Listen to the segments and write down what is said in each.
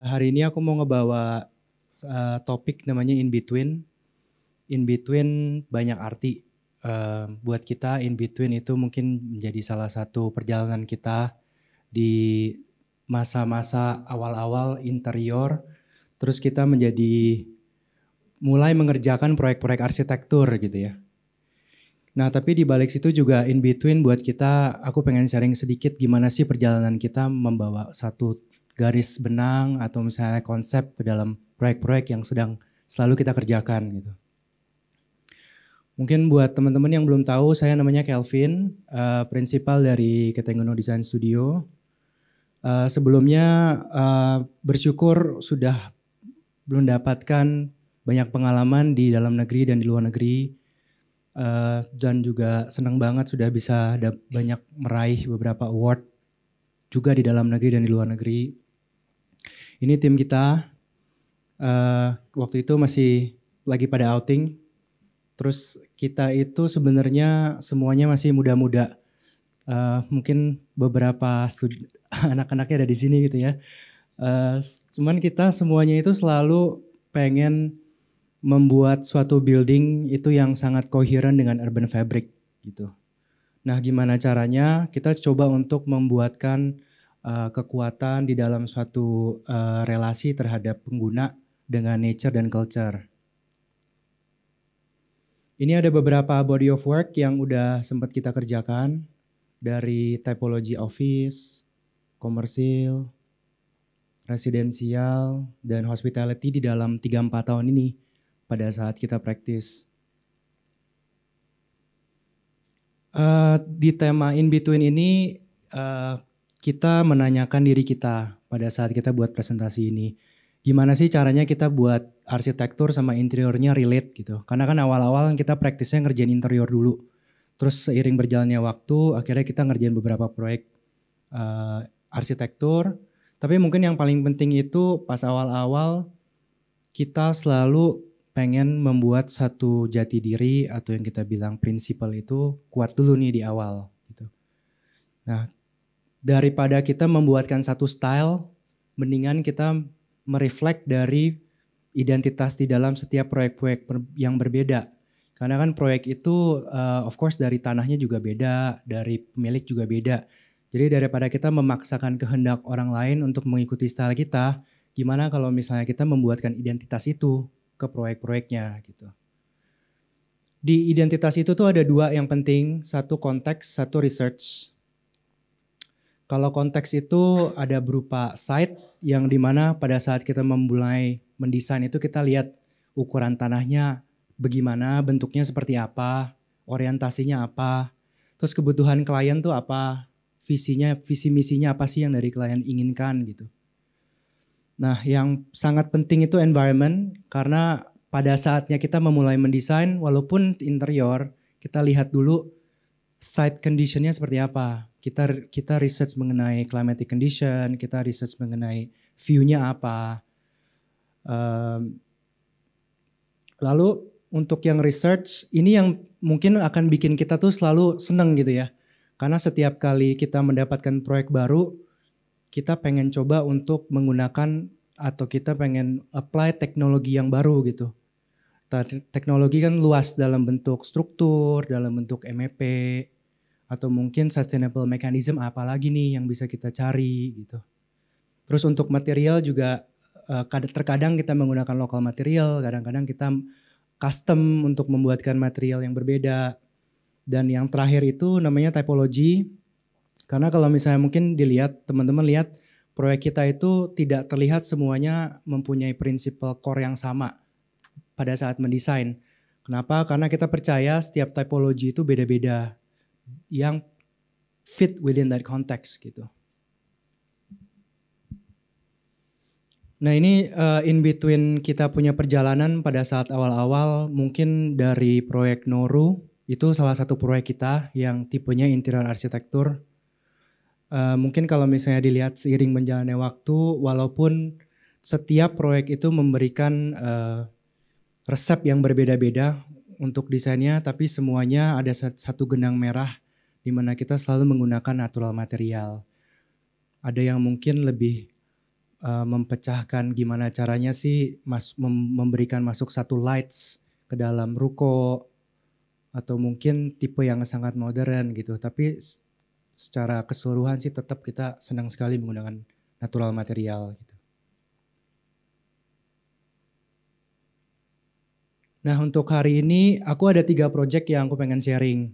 Hari ini aku mau ngebawa topik namanya in between. In between banyak arti. Buat kita in between itu mungkin menjadi salah satu perjalanan kita di masa-masa awal-awal interior. Terus kita mulai mengerjakan proyek-proyek arsitektur gitu ya. Nah tapi di balik situ juga in between buat kita, aku pengen sharing sedikit gimana sih perjalanan kita membawa satu garis benang atau misalnya konsep ke dalam proyek-proyek yang sedang selalu kita kerjakan gitu. Mungkin buat teman-teman yang belum tahu, saya namanya Kelvin, prinsipal dari Ketengono Design Studio. Sebelumnya bersyukur sudah mendapatkan banyak pengalaman di dalam negeri dan di luar negeri. Dan juga senang banget sudah bisa banyak meraih beberapa award juga di dalam negeri dan di luar negeri. Ini tim kita waktu itu masih lagi pada outing. Terus kita itu sebenarnya semuanya masih muda-muda. Mungkin beberapa anak-anaknya ada di sini gitu ya. Cuman kita semuanya itu selalu pengen membuat suatu building itu yang sangat koheren dengan urban fabric gitu. Nah, gimana caranya? Kita coba untuk membuatkan kekuatan di dalam suatu relasi terhadap pengguna dengan nature dan culture. Ini ada beberapa body of work yang udah sempat kita kerjakan dari typology office, komersil, residensial, dan hospitality di dalam 3-4 tahun ini pada saat kita praktis. Di tema in between ini kita menanyakan diri kita pada saat kita buat presentasi ini. Gimana sih caranya kita buat arsitektur sama interiornya relate gitu. Karena kan awal-awal kita praktisnya ngerjain interior dulu. Terus seiring berjalannya waktu akhirnya kita ngerjain beberapa proyek arsitektur. Tapi mungkin yang paling penting itu pas awal-awal kita selalu pengen membuat satu jati diri atau yang kita bilang prinsipal itu kuat dulu nih di awal gitu. Nah, daripada kita membuatkan satu style, mendingan kita mereflect dari identitas di dalam setiap proyek-proyek yang berbeda. Karena kan proyek itu of course dari tanahnya juga beda, dari pemilik juga beda. Jadi daripada kita memaksakan kehendak orang lain untuk mengikuti style kita, gimana kalau misalnya kita membuatkan identitas itu ke proyek-proyeknya gitu. Di identitas itu tuh ada dua yang penting, satu konteks, satu research. Kalau konteks itu ada berupa site yang dimana pada saat kita memulai mendesain itu kita lihat ukuran tanahnya bagaimana, bentuknya seperti apa, orientasinya apa, terus kebutuhan klien tuh apa, visinya, visi misinya apa sih yang dari klien inginkan gitu. Nah yang sangat penting itu environment karena pada saatnya kita memulai mendesain walaupun interior kita lihat dulu site conditionnya seperti apa. Kita research mengenai climatic condition, kita research mengenai view-nya apa. Lalu untuk yang research ini yang mungkin akan bikin kita tuh selalu seneng gitu ya. Karena setiap kali kita mendapatkan proyek baru, kita pengen coba untuk menggunakan atau kita pengen apply teknologi yang baru gitu. Teknologi kan luas dalam bentuk struktur, dalam bentuk MEP, atau mungkin sustainable mechanism apalagi nih yang bisa kita cari gitu. Terus untuk material juga terkadang kita menggunakan lokal material, kadang-kadang kita custom untuk membuatkan material yang berbeda. Dan yang terakhir itu namanya typology. Karena kalau misalnya mungkin dilihat, teman-teman lihat proyek kita itu tidak terlihat semuanya mempunyai prinsipal core yang sama pada saat mendesain. Kenapa? Karena kita percaya setiap typology itu beda-beda yang fit within that context gitu. Nah ini in between kita punya perjalanan pada saat awal-awal mungkin dari proyek Noru itu salah satu proyek kita yang tipenya interior arsitektur. Mungkin kalau misalnya dilihat seiring berjalannya waktu walaupun setiap proyek itu memberikan resep yang berbeda-beda untuk desainnya tapi semuanya ada satu benang merah di mana kita selalu menggunakan natural material. Ada yang mungkin lebih Mempecahkan gimana caranya sih memberikan masuk satu lights ke dalam ruko, atau mungkin tipe yang sangat modern gitu. Tapi secara keseluruhan sih tetap kita senang sekali menggunakan natural material gitu. Nah untuk hari ini aku ada 3 project yang aku pengen sharing.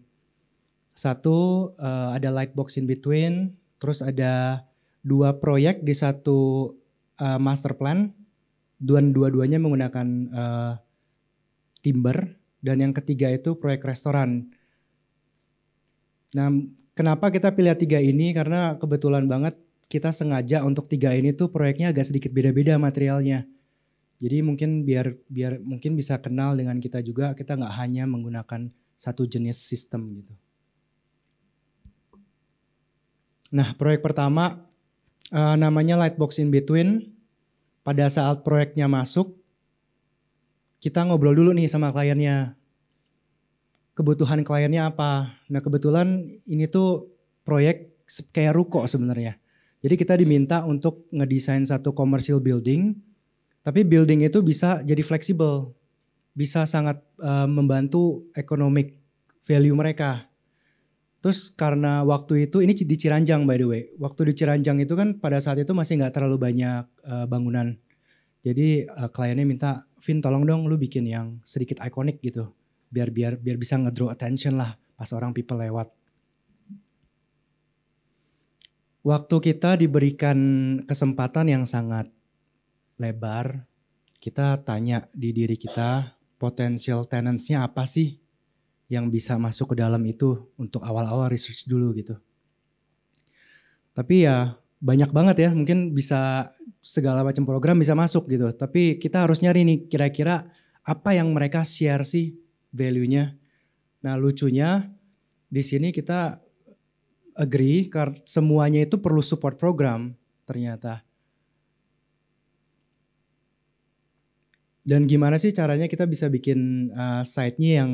Satu ada Lightbox in Between, terus ada 2 proyek di satu master plan, dua-duanya menggunakan timber, dan yang ketiga itu proyek restoran. Nah kenapa kita pilih 3 ini? Karena kebetulan banget kita sengaja untuk 3 ini tuh proyeknya agak sedikit beda-beda materialnya. Jadi mungkin biar mungkin bisa kenal dengan kita juga, kita nggak hanya menggunakan satu jenis sistem gitu. Nah proyek pertama namanya Lightbox in Between. Pada saat proyeknya masuk, kita ngobrol dulu nih sama kliennya. Kebutuhan kliennya apa? Nah kebetulan ini tuh proyek kayak ruko sebenarnya. Jadi kita diminta untuk ngedesain satu commercial building, tapi building itu bisa jadi fleksibel, bisa sangat membantu economic value mereka. Terus karena waktu itu, ini di Ciranjang by the way, waktu di Ciranjang itu kan pada saat itu masih nggak terlalu banyak bangunan. Jadi kliennya minta, Vin tolong dong lu bikin yang sedikit ikonik gitu, biar bisa ngedraw attention lah pas orang people lewat. Waktu kita diberikan kesempatan yang sangat lebar, kita tanya di diri kita, potential tenants-nya apa sih yang bisa masuk ke dalam itu untuk awal-awal research dulu gitu. Tapi ya banyak banget ya, mungkin bisa segala macam program bisa masuk gitu. Tapi kita harus nyari nih kira-kira apa yang mereka share sih value-nya. Nah lucunya di sini kita agree karena semuanya itu perlu support program ternyata. Dan gimana sih caranya kita bisa bikin site-nya yang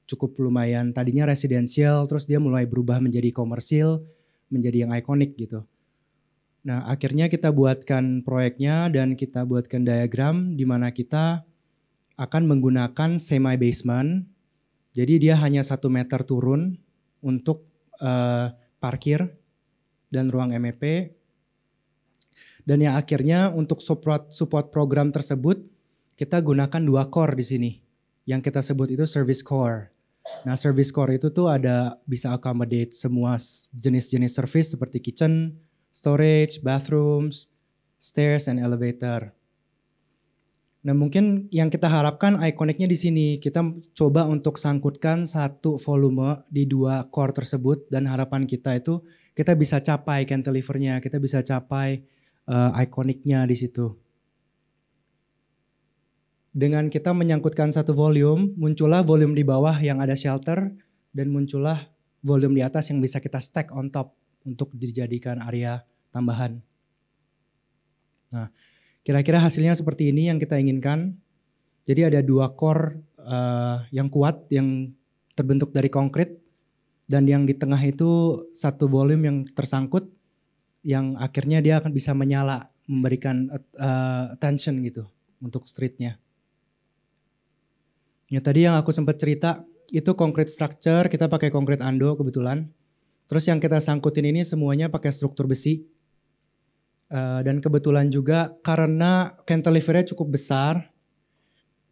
cukup lumayan, tadinya residensial terus dia mulai berubah menjadi komersil, menjadi yang ikonik gitu. Nah akhirnya kita buatkan proyeknya dan kita buatkan diagram di mana kita akan menggunakan semi basement. Jadi dia hanya 1 meter turun untuk parkir dan ruang MEP. Dan yang akhirnya untuk support program tersebut kita gunakan 2 core di sini. Yang kita sebut itu service core. Nah service core itu tuh ada bisa accommodate semua jenis-jenis service seperti kitchen, storage, bathrooms, stairs, and elevator. Nah mungkin yang kita harapkan ikoniknya di sini, kita coba untuk sangkutkan satu volume di 2 core tersebut, dan harapan kita itu kita bisa capai cantilevernya, kita bisa capai ikoniknya di situ. Dengan kita menyangkutkan satu volume, muncullah volume di bawah yang ada shelter, dan muncullah volume di atas yang bisa kita stack on top untuk dijadikan area tambahan. Nah, kira-kira hasilnya seperti ini yang kita inginkan. Jadi ada 2 core yang kuat yang terbentuk dari konkrit, dan yang di tengah itu satu volume yang tersangkut yang akhirnya dia akan bisa menyala, memberikan attention gitu untuk streetnya. Ya tadi yang aku sempat cerita itu concrete structure, kita pakai concrete ando kebetulan. Terus yang kita sangkutin ini semuanya pakai struktur besi. Dan kebetulan juga karena cantilevernya cukup besar,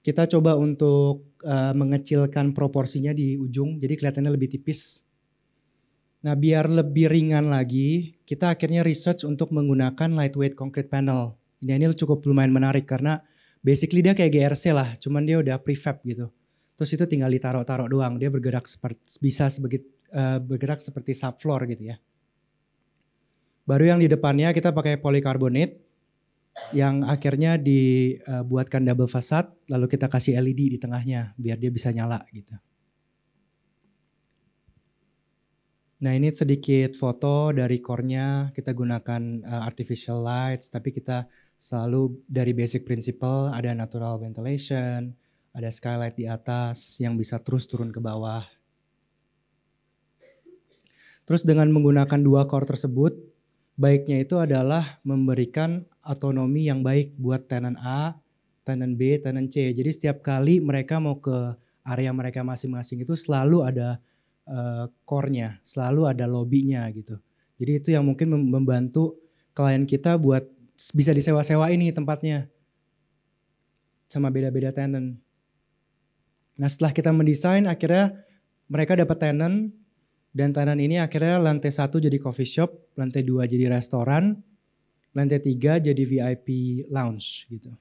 kita coba untuk mengecilkan proporsinya di ujung, jadi kelihatannya lebih tipis. Nah biar lebih ringan lagi, kita akhirnya research untuk menggunakan lightweight concrete panel. Ini cukup lumayan menarik karena basically dia kayak GRC lah, cuman dia udah prefab gitu. Terus itu tinggal ditaruh-taruh doang, dia bergerak bergerak seperti subfloor gitu ya. Baru yang di depannya kita pakai polikarbonat yang akhirnya dibuatkan double facade, lalu kita kasih LED di tengahnya biar dia bisa nyala gitu. Nah ini sedikit foto dari core-nya, kita gunakan artificial lights, tapi kita selalu dari basic principle, ada natural ventilation, ada skylight di atas yang bisa terus turun ke bawah. Terus dengan menggunakan 2 core tersebut, baiknya itu adalah memberikan autonomi yang baik buat tenant A, tenant B, tenant C. Jadi setiap kali mereka mau ke area mereka masing-masing itu selalu ada core-nya, selalu ada lobby-nya gitu. Jadi itu yang mungkin membantu klien kita buat bisa disewa-sewa ini tempatnya sama beda-beda tenant. Nah setelah kita mendesain akhirnya mereka dapat tenant dan tenant ini akhirnya lantai 1 jadi coffee shop, lantai 2 jadi restoran, lantai 3 jadi VIP lounge gitu.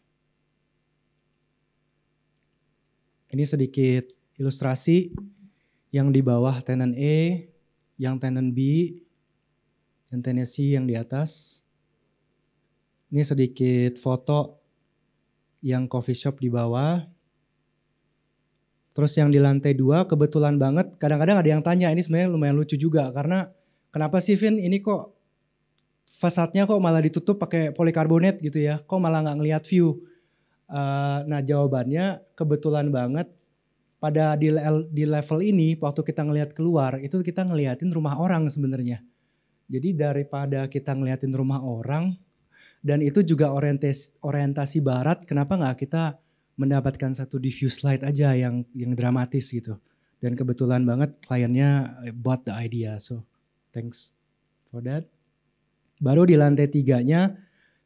Ini sedikit ilustrasi yang di bawah tenant E, yang tenant B, dan tenant C yang di atas. Ini sedikit foto yang coffee shop di bawah. Terus yang di lantai 2 kebetulan banget, kadang-kadang ada yang tanya, ini sebenarnya lumayan lucu juga karena kenapa sih Vin ini kok fasadnya kok malah ditutup pakai polikarbonat gitu ya, kok malah nggak ngelihat view. Nah jawabannya kebetulan banget pada di level ini waktu kita ngelihat keluar itu kita ngeliatin rumah orang sebenarnya. Jadi daripada kita ngeliatin rumah orang dan itu juga orientasi barat, kenapa nggak kita mendapatkan satu diffuse light aja yang dramatis gitu. Dan kebetulan banget kliennya bought the idea, so thanks for that. Baru di lantai 3-nya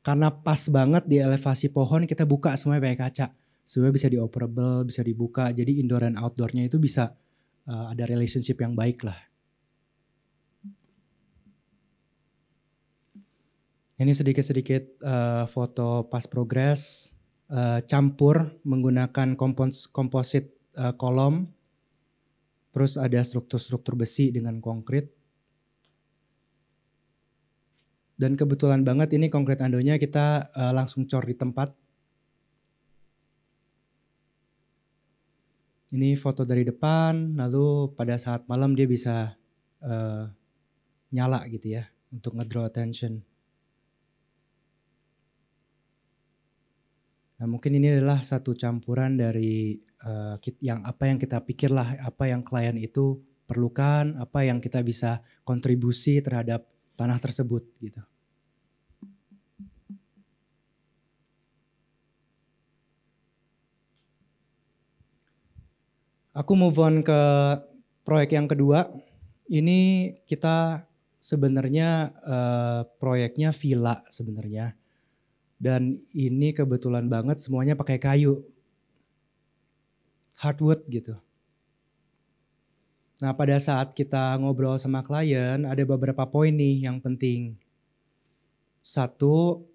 karena pas banget di elevasi pohon kita buka semuanya pakai kaca. Supaya bisa dioperable, bisa dibuka. Jadi indoor and outdoornya itu bisa ada relationship yang baik lah. Ini sedikit-sedikit foto pas progress. Campur menggunakan komposit kolom. Terus ada struktur-struktur besi dengan konkrit. Dan kebetulan banget ini konkrit andonya kita langsung cor di tempat. Ini foto dari depan, lalu pada saat malam dia bisa nyala gitu ya untuk ngedraw attention. Nah mungkin ini adalah satu campuran dari apa yang kita pikir lah, apa yang klien itu perlukan, apa yang kita bisa kontribusi terhadap tanah tersebut gitu. Aku move on ke proyek yang kedua. Ini kita sebenarnya proyeknya villa sebenarnya. Dan ini kebetulan banget semuanya pakai kayu. Hardwood gitu. Nah pada saat kita ngobrol sama klien ada beberapa poin nih yang penting. Satu,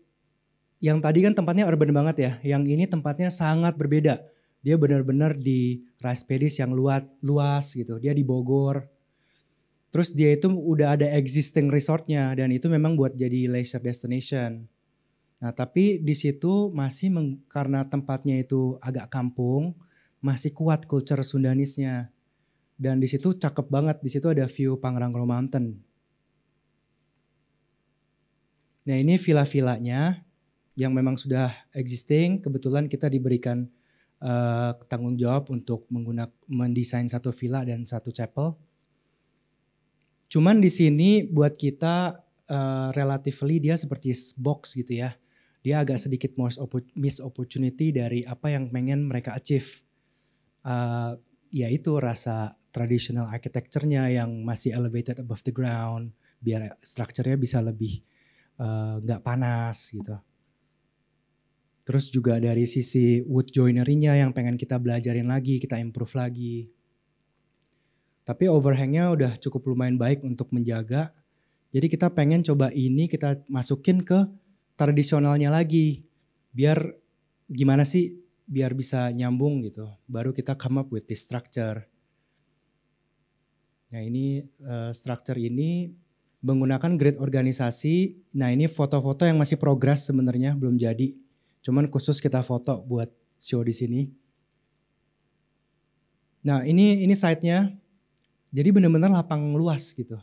yang tadi kan tempatnya urban banget ya. Yang ini tempatnya sangat berbeda. Dia benar-benar di rice paddies yang luas gitu. Dia di Bogor. Terus dia itu udah ada existing resortnya dan itu memang buat jadi leisure destination. Nah tapi di situ masih karena tempatnya itu agak kampung, masih kuat culture Sundanisnya. Dan di situ cakep banget, di situ ada view Pangrango Mountain. Nah ini villa-villanya yang memang sudah existing, kebetulan kita diberikan tanggung jawab untuk mendesain satu villa dan satu chapel. Cuman di sini buat kita relatively dia seperti box gitu ya. Dia agak sedikit miss opportunity dari apa yang pengen mereka achieve. Yaitu rasa traditional architecture-nya yang masih elevated above the ground. Biar structure-nya bisa lebih gak panas gitu. Terus juga dari sisi wood joinery-nya yang pengen kita belajarin lagi, kita improve lagi. Tapi overhang-nya udah cukup lumayan baik untuk menjaga. Jadi kita pengen coba ini kita masukin ke tradisionalnya lagi. Biar gimana sih biar bisa nyambung gitu. Baru kita come up with this structure. Nah ini structure ini menggunakan grid organisasi. Nah ini foto-foto yang masih progress sebenarnya belum jadi. Cuman khusus kita foto buat show di sini. Nah ini site-nya. Jadi benar-benar lapang luas gitu.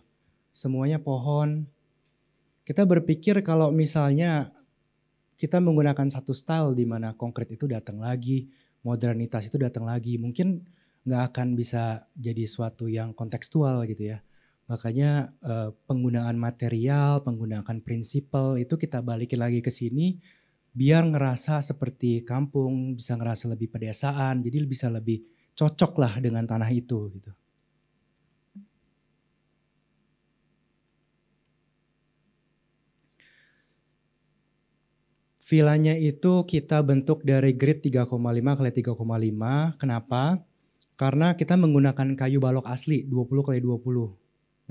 Semuanya pohon. Kita berpikir kalau misalnya kita menggunakan satu style di mana konkret itu datang lagi, modernitas itu datang lagi, mungkin nggak akan bisa jadi suatu yang kontekstual gitu ya. Makanya penggunaan material, penggunaan prinsipal itu kita balikin lagi ke sini biar ngerasa seperti kampung, bisa ngerasa lebih pedesaan, jadi bisa lebih cocok lah dengan tanah itu gitu. Villanya itu kita bentuk dari grid 3,5 kali 3,5. Kenapa? Karena kita menggunakan kayu balok asli 20 kali 20.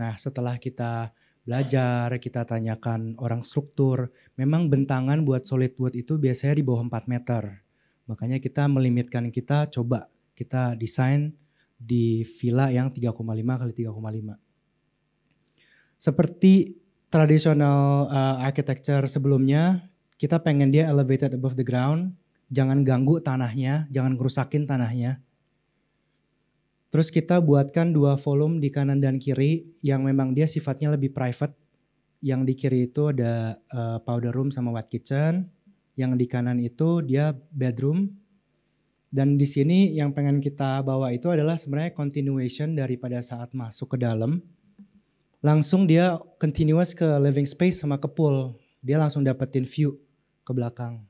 Nah, setelah kita belajar, kita tanyakan orang struktur, memang bentangan buat solid wood itu biasanya di bawah 4 meter. Makanya kita melimitkan, kita coba kita desain di villa yang 3,5 kali 3,5. Seperti tradisional architecture sebelumnya, kita pengen dia elevated above the ground, jangan ganggu tanahnya, jangan kerusakin tanahnya. Terus kita buatkan 2 volume di kanan dan kiri yang memang dia sifatnya lebih private. Yang di kiri itu ada powder room sama wet kitchen. Yang di kanan itu dia bedroom. Dan di sini yang pengen kita bawa itu adalah sebenarnya continuation daripada saat masuk ke dalam. Langsung dia continuous ke living space sama ke pool. Dia langsung dapetin view ke belakang.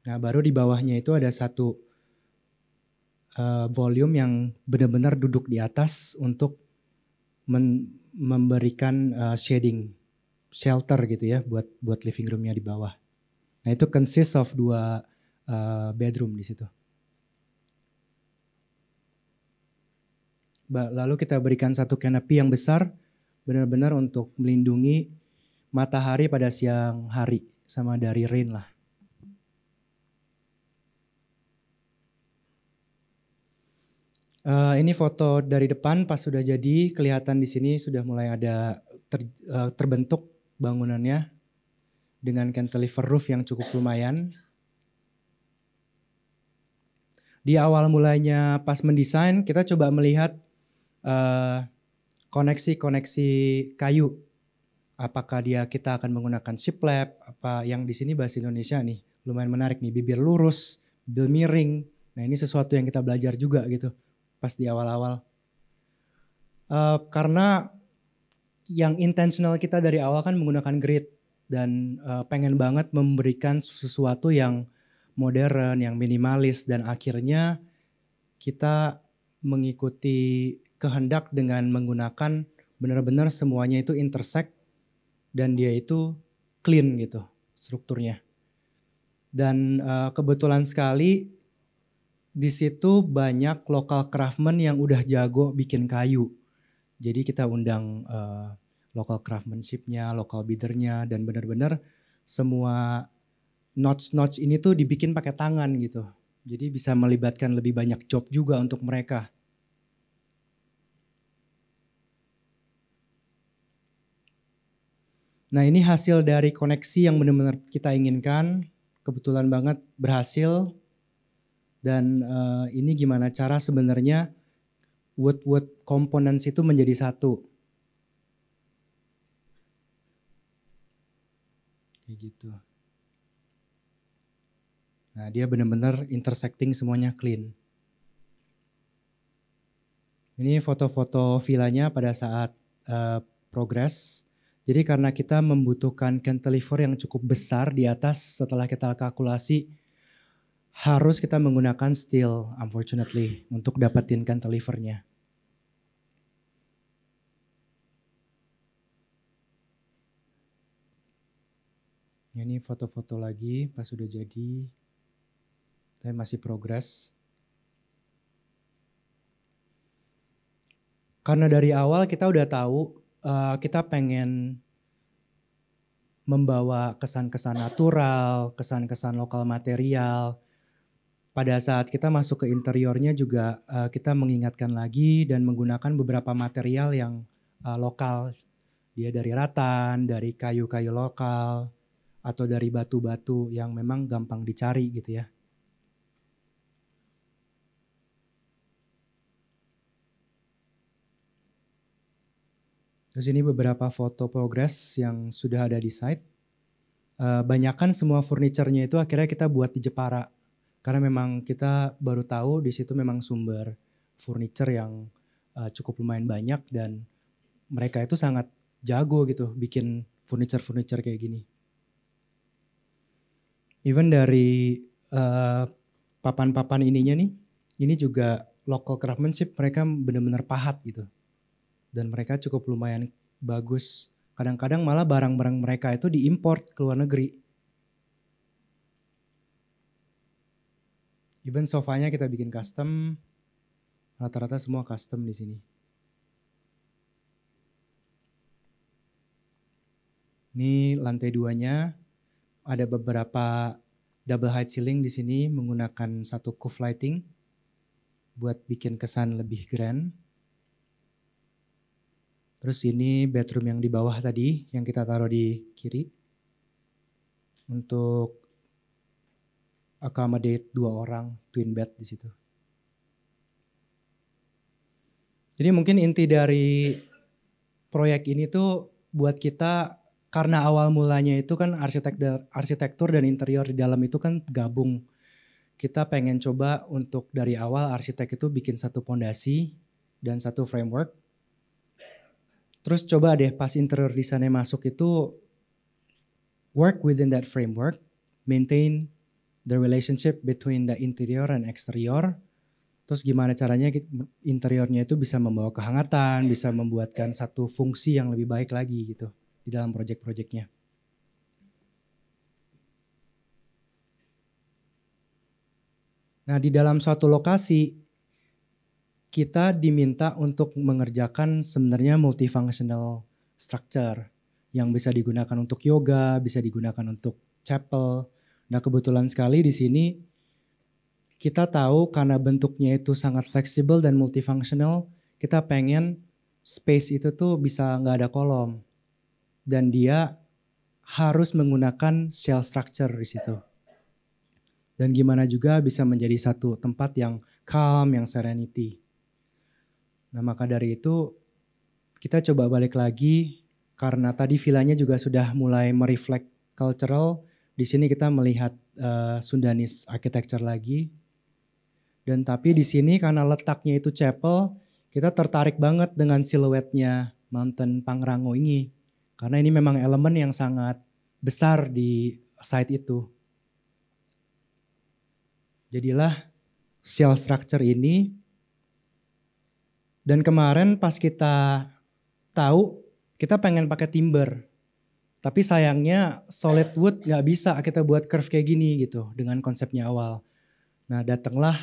Nah, baru di bawahnya itu ada satu volume yang benar-benar duduk di atas untuk memberikan shading, shelter gitu ya buat living roomnya di bawah. Nah, itu consist of 2 bedroom di situ. Lalu kita berikan satu canopy yang besar, benar-benar untuk melindungi matahari pada siang hari sama dari rain lah. Ini foto dari depan pas sudah jadi, kelihatan di sini sudah mulai ada terbentuk bangunannya dengan cantilever roof yang cukup lumayan. Di awal mulanya pas mendesain kita coba melihat koneksi-koneksi kayu. Apakah kita akan menggunakan shiplap, apa yang di sini bahasa Indonesia nih lumayan menarik nih, bibir lurus, bibir miring. Nah, ini sesuatu yang kita belajar juga gitu pas di awal-awal. Karena yang intentional kita dari awal kan menggunakan grid dan pengen banget memberikan sesuatu yang modern, yang minimalis, dan akhirnya kita mengikuti kehendak dengan menggunakan benar-benar semuanya itu intersect dan dia itu clean gitu strukturnya. Dan kebetulan sekali di situ banyak local craftsman yang udah jago bikin kayu. Jadi kita undang local craftsmanship-nya, local bidernya, dan benar-benar semua notch-notch ini tuh dibikin pakai tangan gitu. Jadi bisa melibatkan lebih banyak job juga untuk mereka. Nah, ini hasil dari koneksi yang benar-benar kita inginkan. Kebetulan banget berhasil. Dan ini gimana cara sebenarnya wood components itu menjadi satu. Kayak gitu. Nah, dia benar-benar intersecting semuanya clean. Ini foto-foto villanya pada saat progress. Jadi karena kita membutuhkan cantilever yang cukup besar di atas, setelah kita kalkulasi harus kita menggunakan steel unfortunately untuk dapatin cantilevernya. Ini foto-foto lagi pas sudah jadi. Tapi masih progress. Karena dari awal kita udah tahu kita pengen membawa kesan-kesan natural, kesan-kesan lokal material. Pada saat kita masuk ke interiornya juga kita mengingatkan lagi dan menggunakan beberapa material yang lokal. Dia dari rattan, dari kayu-kayu lokal, atau dari batu-batu yang memang gampang dicari gitu ya. Terus ini beberapa foto progress yang sudah ada di site. Banyakan semua furniture-nya itu akhirnya kita buat di Jepara. Karena memang kita baru tahu di situ memang sumber furniture yang cukup lumayan banyak dan mereka itu sangat jago gitu bikin furniture kayak gini. Even dari papan-papan ininya nih, ini juga local craftsmanship, mereka benar-benar pahat gitu. Dan mereka cukup lumayan bagus. Kadang-kadang malah barang-barang mereka itu diimport ke luar negeri. Even sofanya kita bikin custom, rata-rata semua custom di sini. Ini lantai 2-nya, ada beberapa double height ceiling di sini menggunakan satu cove lighting buat bikin kesan lebih grand. Terus ini bedroom yang di bawah tadi yang kita taruh di kiri untuk accommodate 2 orang twin bed di situ. Jadi mungkin inti dari proyek ini tuh buat kita, karena awal mulanya itu kan arsitektur dan interior di dalam itu kan gabung. Kita pengen coba untuk dari awal arsitek itu bikin satu pondasi dan satu framework. Terus coba deh pas interior desainnya masuk itu work within that framework, maintain the relationship between the interior and exterior. Terus gimana caranya interiornya itu bisa membawa kehangatan, bisa membuatkan satu fungsi yang lebih baik lagi gitu di dalam proyek-proyeknya. Nah, di dalam suatu lokasi kita diminta untuk mengerjakan sebenarnya multifunctional structure yang bisa digunakan untuk yoga, bisa digunakan untuk chapel. Nah, kebetulan sekali di sini kita tahu karena bentuknya itu sangat fleksibel dan multifunctional, kita pengen space itu tuh bisa nggak ada kolom. Dan dia harus menggunakan shell structure di situ. Dan gimana juga bisa menjadi satu tempat yang calm, yang serenity. Nah, maka dari itu kita coba balik lagi karena tadi villanya juga sudah mulai mereflect cultural. Di sini kita melihat Sundanese architecture lagi. Dan tapi di sini karena letaknya itu chapel, kita tertarik banget dengan siluetnya Mountain Pangrango ini. Karena ini memang elemen yang sangat besar di site itu. Jadilah shell structure ini. Dan kemarin pas kita tahu, kita pengen pakai timber. Tapi sayangnya solid wood gak bisa kita buat curve kayak gini gitu dengan konsepnya awal. Nah, datanglah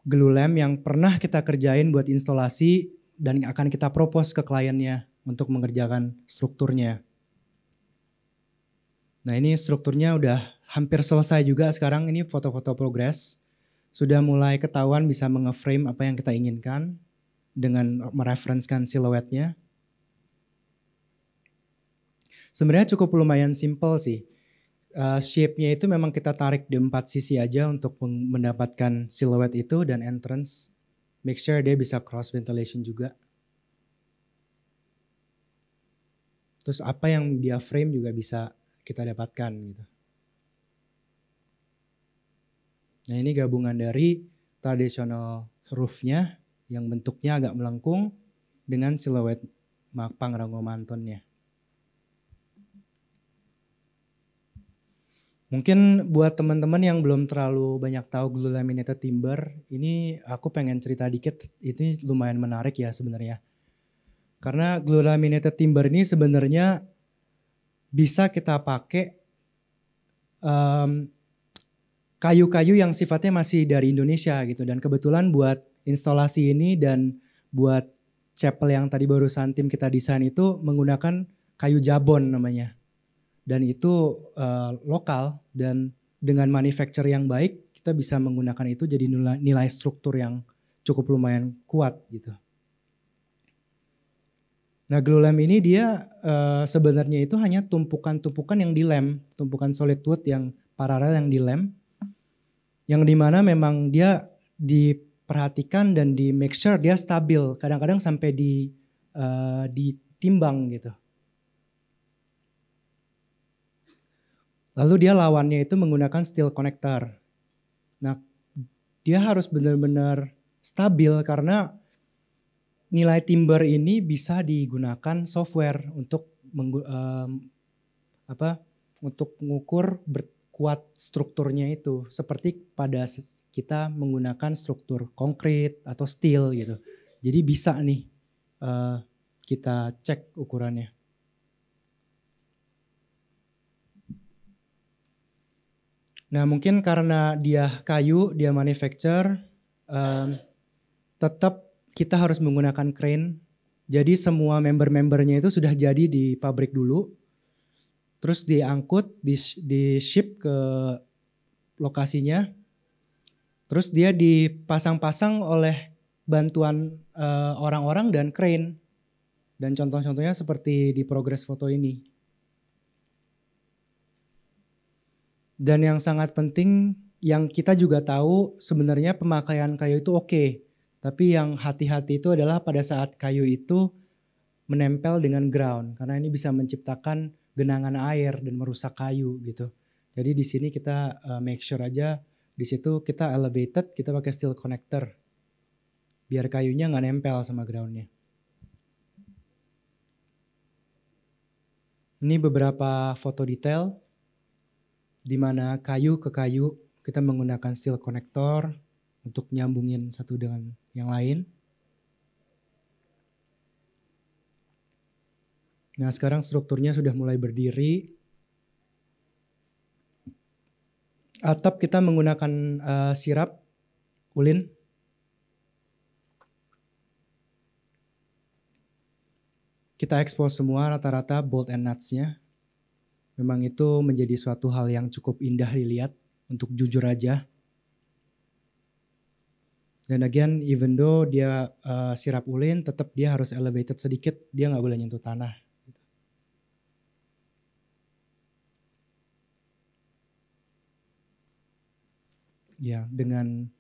glue lamp yang pernah kita kerjain buat instalasi dan akan kita propose ke kliennya untuk mengerjakan strukturnya. Nah, ini strukturnya udah hampir selesai juga sekarang, ini foto-foto progress. Sudah mulai ketahuan bisa menge-frame apa yang kita inginkan dengan mereferenskan siluetnya. Sebenarnya cukup lumayan simple sih. Shape-nya itu memang kita tarik di 4 sisi aja untuk mendapatkan siluet itu dan entrance. Make sure dia bisa cross ventilation juga. Terus apa yang dia frame juga bisa kita dapatkan gitu. Nah, ini gabungan dari tradisional roof-nya yang bentuknya agak melengkung dengan siluet Pangrango Mountain-nya. Mungkin buat teman-teman yang belum terlalu banyak tahu glue laminated timber, ini aku pengen cerita dikit, ini lumayan menarik ya sebenarnya. Karena glue laminated timber ini sebenarnya bisa kita pakai kayu-kayu yang sifatnya masih dari Indonesia gitu. Dan kebetulan buat instalasi ini dan buat chapel yang tadi barusan tim kita desain itu menggunakan kayu jabon namanya. Dan itu lokal dan dengan manufacture yang baik kita bisa menggunakan itu jadi nilai struktur yang cukup lumayan kuat gitu. Nah, glue lamp ini dia sebenarnya itu hanya tumpukan-tumpukan yang dilem, tumpukan solid wood yang paralel yang dilem. Yang dimana memang dia diperhatikan dan di make sure dia stabil. Kadang-kadang sampai ditimbang gitu. Lalu dia lawannya itu menggunakan steel connector. Nah, dia harus benar-benar stabil karena nilai timber ini bisa digunakan software untuk untuk mengukur kuat strukturnya itu. Seperti pada kita menggunakan struktur konkrit atau steel gitu. Jadi bisa nih kita cek ukurannya. Nah mungkin karena dia kayu, dia manufacture, tetap kita harus menggunakan crane. Jadi semua member-membernya itu sudah jadi di pabrik dulu. Terus diangkut, di ship ke lokasinya. Terus dia dipasang-pasang oleh bantuan orang-orang dan crane. Dan contoh-contohnya seperti di progress foto ini. Dan yang sangat penting, yang kita juga tahu sebenarnya pemakaian kayu itu oke. Tapi yang hati-hati itu adalah pada saat kayu itu menempel dengan ground. Karena ini bisa menciptakan genangan air dan merusak kayu gitu. Jadi di sini kita make sure aja di situ kita elevated, kita pakai steel connector. Biar kayunya nggak nempel sama groundnya. Ini beberapa foto detail di mana kayu ke kayu kita menggunakan steel connector untuk nyambungin satu dengan yang lain. Nah sekarang strukturnya sudah mulai berdiri. Atap kita menggunakan sirap ulin. Kita expose semua rata-rata bolt and nuts-nya. Memang itu menjadi suatu hal yang cukup indah dilihat untuk jujur aja. Dan again, even though dia sirap ulin, tetap dia harus elevated sedikit, dia nggak boleh nyentuh tanah. Ya, dengan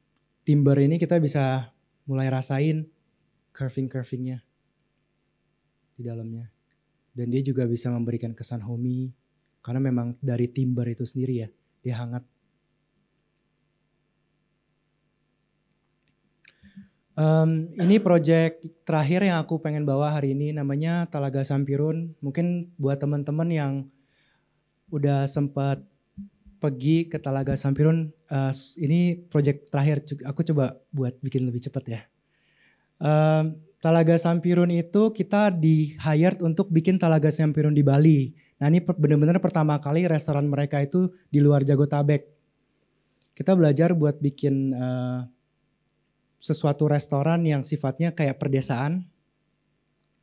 timber ini kita bisa mulai rasain curving-curvingnya di dalamnya. Dan dia juga bisa memberikan kesan homey. Karena memang dari timber itu sendiri ya, dia hangat. Ini project terakhir yang aku pengen bawa hari ini namanya Talaga Sampurun. Mungkin buat teman-teman yang udah sempat pergi ke Talaga Sampurun, ini project terakhir. Aku coba buat bikin lebih cepat ya. Talaga Sampurun itu kita di-hired untuk bikin Talaga Sampurun di Bali. Nah ini benar-benar pertama kali restoran mereka itu di luar Jabodetabek. Kita belajar buat bikin sesuatu restoran yang sifatnya kayak perdesaan.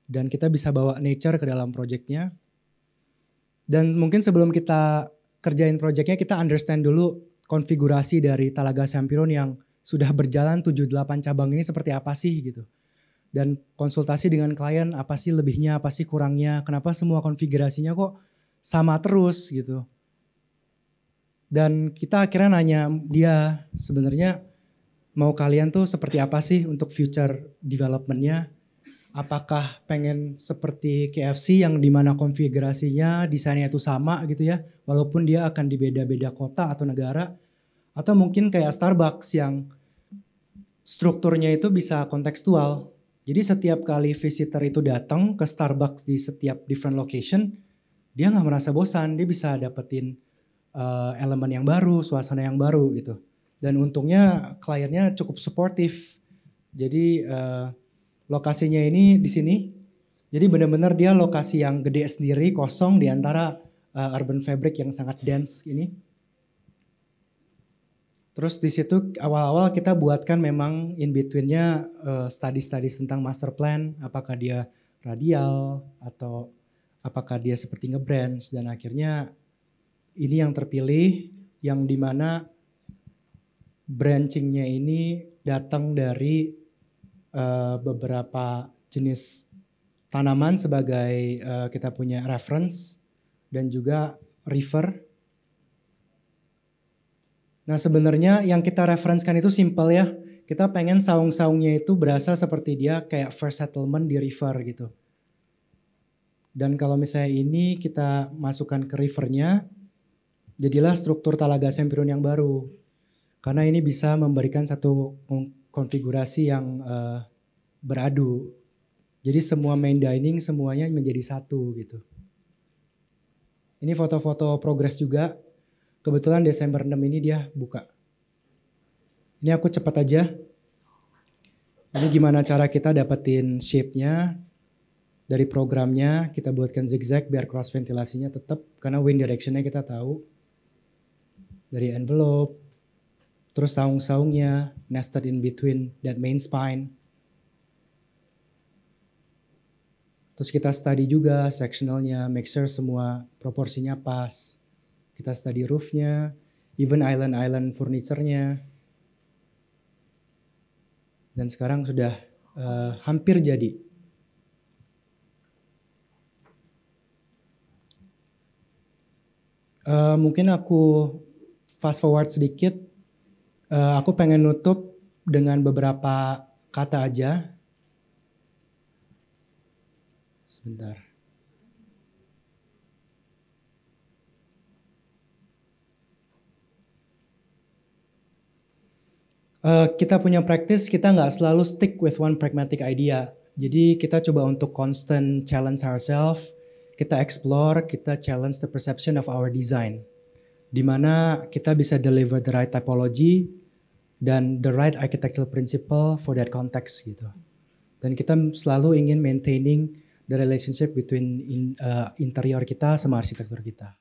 Dan kita bisa bawa nature ke dalam projectnya. Dan mungkin sebelum kita kerjain projectnya kita understand dulu konfigurasi dari Talaga Sampurun yang sudah berjalan 7-8 cabang ini seperti apa sih gitu. Dan konsultasi dengan klien apa sih lebihnya, apa sih kurangnya, kenapa semua konfigurasinya kok sama terus gitu. Dan kita akhirnya nanya dia sebenarnya mau kalian tuh seperti apa sih untuk future development-nya. Apakah pengen seperti KFC yang dimana konfigurasinya desainnya itu sama gitu ya. Walaupun dia akan di beda-beda kota atau negara. Atau mungkin kayak Starbucks yang strukturnya itu bisa kontekstual. Jadi setiap kali visitor itu datang ke Starbucks di setiap different location, dia nggak merasa bosan, dia bisa dapetin elemen yang baru, suasana yang baru gitu. Dan untungnya kliennya cukup suportif. Jadi lokasinya ini di sini. Jadi benar-benar dia lokasi yang gede sendiri, kosong di antara urban fabric yang sangat dense ini. Terus di situ awal-awal kita buatkan memang in between-nya study-study tentang master plan, apakah dia radial atau apakah dia seperti nge-branch, dan akhirnya ini yang terpilih yang dimana branching-nya ini datang dari beberapa jenis tanaman sebagai kita punya reference dan juga river. Nah sebenarnya yang kita referensikan itu simple ya. Kita pengen saung-saungnya itu berasa seperti dia kayak first settlement di river gitu. Dan kalau misalnya ini kita masukkan ke rivernya, jadilah struktur Talaga Sampurun yang baru. Karena ini bisa memberikan satu konfigurasi yang beradu. Jadi semua main dining semuanya menjadi satu gitu. Ini foto-foto progres juga. Kebetulan Desember 6 ini dia buka. Ini aku cepat aja. Ini gimana cara kita dapetin shape-nya. Dari programnya kita buatkan zigzag biar cross ventilasinya tetap. Karena wind direction-nya kita tahu. Dari envelope. Terus saung-saungnya nested in between that main spine. Terus kita study juga sectionalnya, make sure semua proporsinya pas. Kita study roofnya, even island-island furniture-nya. Dan sekarang sudah hampir jadi. Mungkin aku fast forward sedikit. Aku pengen nutup dengan beberapa kata aja. Sebentar. Kita punya practice, kita nggak selalu stick with one pragmatic idea. Jadi kita coba untuk constant challenge ourselves, kita explore, kita challenge the perception of our design. Di mana kita bisa deliver the right typology dan the right architectural principle for that context gitu. Dan kita selalu ingin maintaining the relationship between interior kita sama arsitektur kita.